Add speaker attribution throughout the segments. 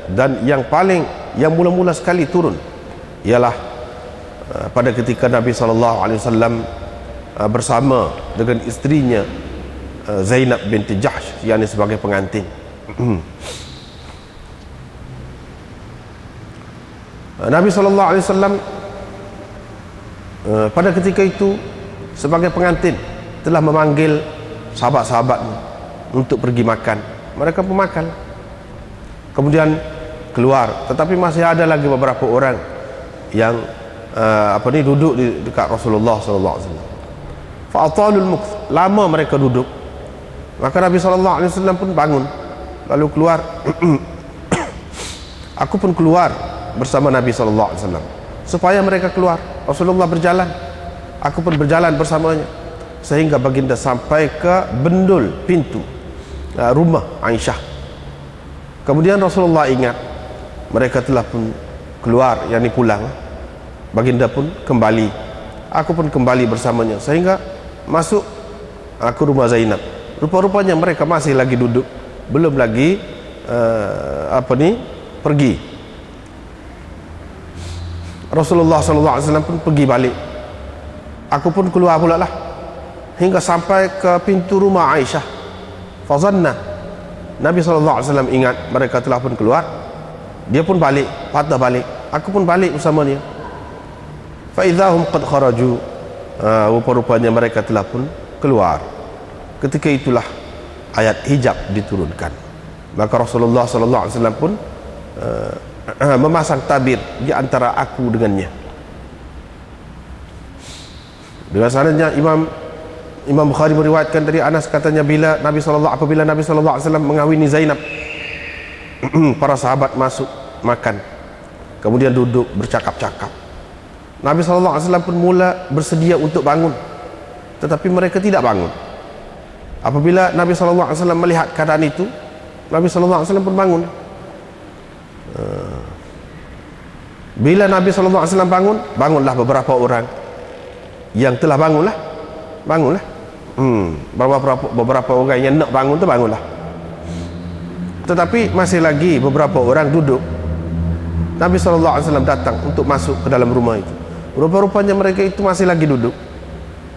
Speaker 1: Dan yang mula-mula sekali turun ialah pada ketika Nabi SAW bersama dengan isterinya Zainab binti Jahsh, yakni sebagai pengantin. Nabi SAW pada ketika itu sebagai pengantin telah memanggil sahabat-sahabatnya untuk pergi makan. Mereka pun makan, kemudian keluar. Tetapi masih ada lagi beberapa orang yang duduk dekat Rasulullah SAW. Fa'atalul mukth, lama mereka duduk. Maka Nabi SAW pun bangun lalu keluar. Aku pun keluar bersama Nabi SAW supaya mereka keluar. Rasulullah berjalan, aku pun berjalan bersamanya, sehingga baginda sampai ke bendul pintu rumah Aisyah. Kemudian Rasulullah ingat mereka telah pun keluar, yakni pulang. Baginda pun kembali, aku pun kembali bersamanya, sehingga masuk ke rumah Zainab. Rupa-rupanya mereka masih lagi duduk, belum lagi pergi. Rasulullah SAW pun pergi balik, aku pun keluar pula lah, hingga sampai ke pintu rumah Aisyah. Fazanna, Nabi SAW ingat mereka telah pun keluar, dia pun balik, patah balik, aku pun balik bersama dia. Fa'idhahum qad kharaju, rupa-rupanya mereka telah pun keluar. Ketika itulah ayat hijab diturunkan. Maka Rasulullah SAW pun memasang tabir di antara aku dengannya. Dengan sanadnya Imam Bukhari meriwayatkan dari Anas, katanya apabila Nabi SAW mengawini Zainab, para sahabat masuk makan, kemudian duduk bercakap-cakap. Nabi SAW pun mula bersedia untuk bangun, tetapi mereka tidak bangun. Apabila Nabi SAW melihat keadaan itu, Nabi SAW pun bangun. Bila Nabi SAW bangun, bangunlah beberapa orang yang telah bangunlah. Beberapa orang yang nak bangun tu bangunlah. Tetapi masih lagi beberapa orang duduk. Nabi SAW datang untuk masuk ke dalam rumah itu. Rupa-rupanya mereka itu masih lagi duduk.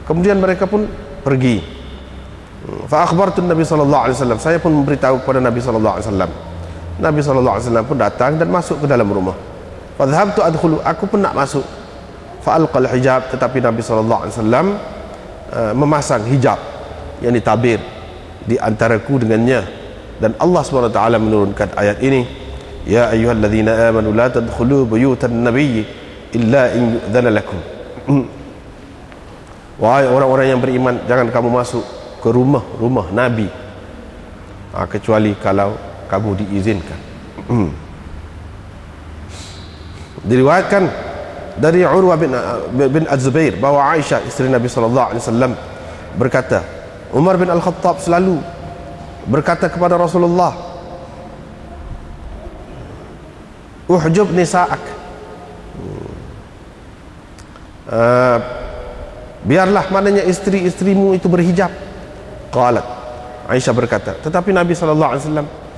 Speaker 1: Kemudian mereka pun pergi. Fa akhbartu Nabi SAW, saya pun memberitahu kepada Nabi SAW. Nabi SAW pun datang dan masuk ke dalam rumah. Fa dhahabtu adkhulu, aku pun nak masuk. Fa alqal hijab, tetapi Nabi SAW memasang hijab, yang ditabir di antaraku dengannya. Dan Allah SWT menurunkan ayat ini, ya ayyuhalladzina amanu la tadkhulu buyutan nabiyyi illa in yu'dzana lakum. Wahai orang-orang yang beriman, jangan kamu masuk ke rumah Nabi kecuali kalau kamu diizinkan. Diriwayatkan dari Urwah bin Az-Zubair bahawa Aisyah isteri Nabi SAW berkata, Umar bin Al-Khattab selalu berkata kepada Rasulullah, uhjub nisa'ak, biarlah maknanya isteri-isterimu itu berhijab. Qalat, Aisyah berkata, tetapi Nabi SAW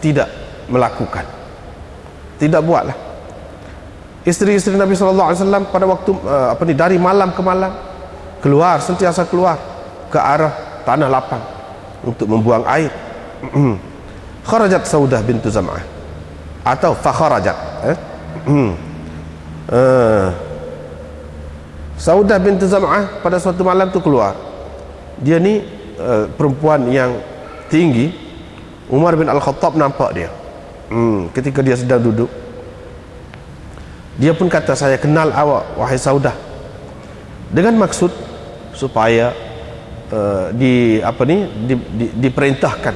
Speaker 1: tidak melakukan, tidak buatlah. Isteri-isteri Nabi SAW pada waktu dari malam ke malam sentiasa keluar ke arah tanah lapang untuk membuang air. Kharajat Saudah bintu Zam'ah, atau fakharajat Saudah bintu Zam'ah pada suatu malam tu keluar. Dia ni perempuan yang tinggi. Umar bin Al-Khattab nampak dia ketika dia sedang duduk. Dia pun kata, saya kenal awak wahai Saudah, dengan maksud supaya diperintahkan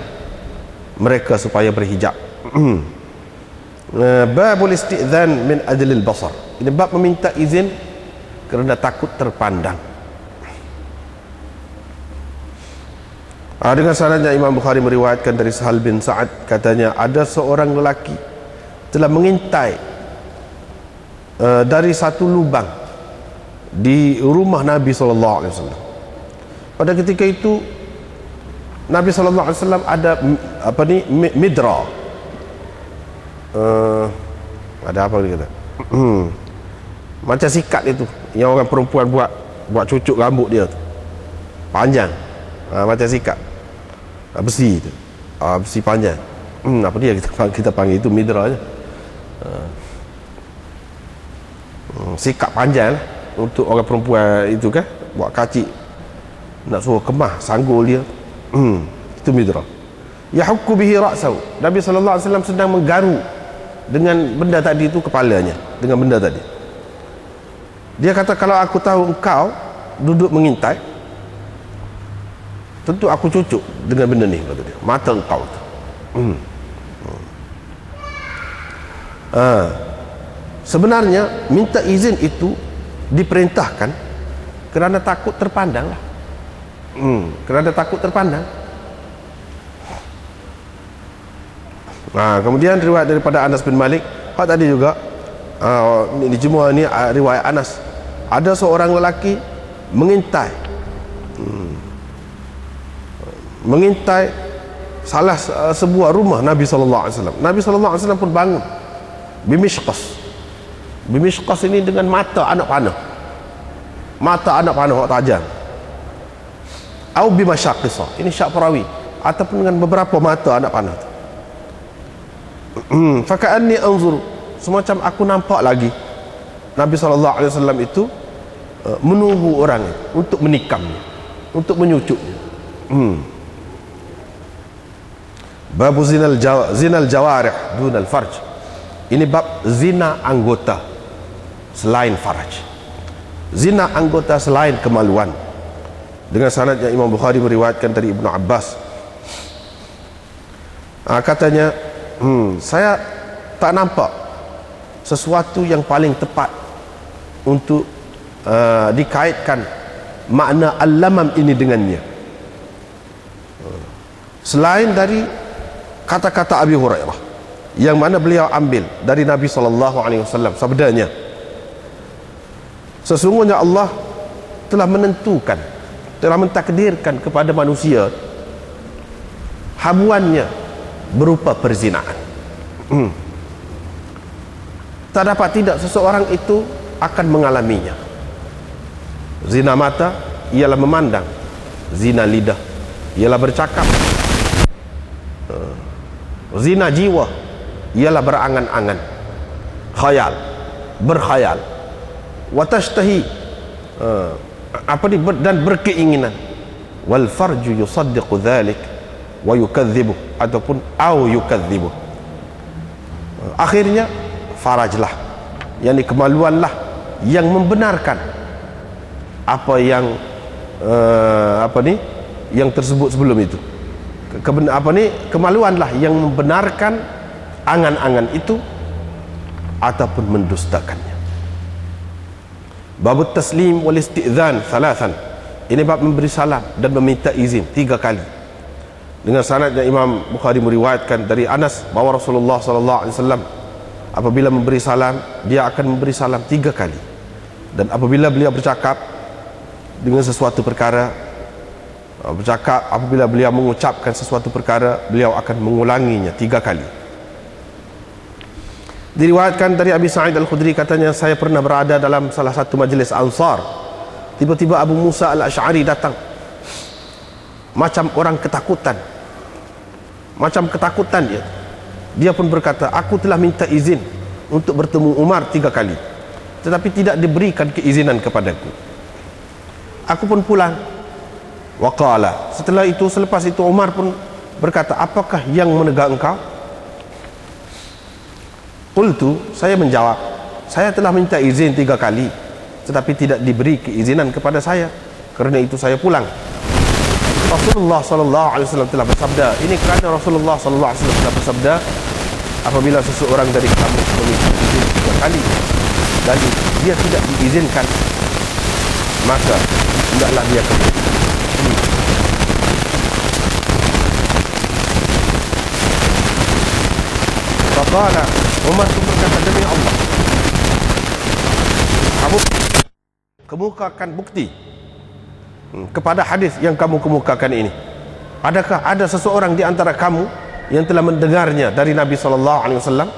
Speaker 1: mereka supaya berhijab. Babul isti'dzan min ajlil basar, ini bab meminta izin kerana takut terpandang. Dengan sanadnya Imam Bukhari meriwayatkan dari Sahal bin Sa'ad, katanya ada seorang lelaki telah mengintai dari satu lubang di rumah Nabi SAW. Pada ketika itu Nabi SAW ada midra, Ada apa dia kata? Macam sikat itu yang orang perempuan buat cucuk rambut dia tu. Panjang. Macam sikat. Besi tu. Besi panjang. Apa dia kita panggil itu midra je. Sikat panjang lah untuk orang perempuan itu kan, buat kacik nak suruh kemah sanggul dia. Itu midra. Yahukku bihi ra'sahu. Nabi sallallahu alaihi wasallam sedang menggaru dengan benda tadi itu kepalanya, dengan benda tadi. Dia kata, kalau aku tahu engkau duduk mengintai, tentu aku cucuk dengan benda ni, kata dia, mata engkau tu. Sebenarnya minta izin itu diperintahkan kerana takut terpandang lah. Kerana takut terpandang. Kemudian riwayat daripada Anas bin Malik, tadi juga di semua ini riwayat Anas. Ada seorang lelaki mengintai salah sebuah rumah Nabi sallallahu alaihi wasallam. Nabi sallallahu alaihi wasallam pun bangun. Bimishqas ini dengan mata anak panah. Mata anak panah yang tajam. Au bimasyaqisa. Ini syak perawi, ataupun dengan beberapa mata anak panah. Faka'anni anzur, semacam aku nampak lagi Nabi sallallahu alaihi wasallam itu menunggu orang untuk menikamnya, untuk menyucuknya. Bab zinal jawarih dunal farj. Ini bab zina anggota selain faraj. Zina anggota selain kemaluan. Dengan sanadnya Imam Bukhari meriwayatkan dari Ibnu Abbas. Katanya, saya tak nampak sesuatu yang paling tepat untuk dikaitkan makna al-lamam ini dengannya, selain dari kata-kata Abi Hurairah yang mana beliau ambil dari Nabi SAW. Sabdanya, sesungguhnya Allah telah menentukan, telah mentakdirkan kepada manusia habuannya berupa perzinaan. Tak dapat tidak seseorang itu akan mengalaminya. Zina mata ialah memandang, zina lidah ialah bercakap, zina jiwa ialah berangan-angan, khayal, berkhayal, watashtahi, dan berkeinginan. Wal farju yusaddiqu dhalik wa yukadzibu, ataupun au yukadzibu. Akhirnya farajlah, yakni kemaluanlah yang membenarkan apa yang yang tersebut sebelum itu. Kemaluanlah yang membenarkan angan-angan itu ataupun mendustakannya. Bab taslim wal isti'zan thalathan. Ini bab memberi salam dan meminta izin 3 kali. Dengan sanadnya Imam Bukhari meriwayatkan dari Anas bahawa Rasulullah sallallahu alaihi wasallam apabila memberi salam, dia akan memberi salam 3 kali. Dan apabila beliau bercakap dengan sesuatu perkara, apabila beliau mengucapkan sesuatu perkara, beliau akan mengulanginya 3 kali. Diriwayatkan dari Abi Sa'id Al-Khudri, katanya, saya pernah berada dalam salah satu majlis Ansar. Tiba-tiba Abu Musa Al-Asy'ari datang, macam orang ketakutan, dia. Dia pun berkata, aku telah minta izin untuk bertemu Umar 3 kali, tetapi tidak diberikan keizinan kepadaku. Aku pun pulang. Waqala, setelah itu, selepas itu Umar pun berkata, apakah yang menegak engkau? Qultu, saya menjawab, saya telah minta izin 3 kali, tetapi tidak diberi keizinan kepada saya. Kerana itu saya pulang. Rasulullah sallallahu alaihi wasallam telah bersabda, ini kerana Rasulullah sallallahu alaihi wasallam telah bersabda, apabila seseorang dari kamu meminta izin 3 kali dan dia tidak diizinkan, maka hendaklah dia kembali. Faqala, Umar pun berkata, demi Allah, kamu kemukakan bukti kepada hadis yang kamu kemukakan ini. Adakah ada seseorang di antara kamu yang telah mendengarnya dari Nabi sallallahu alaihi wasallam?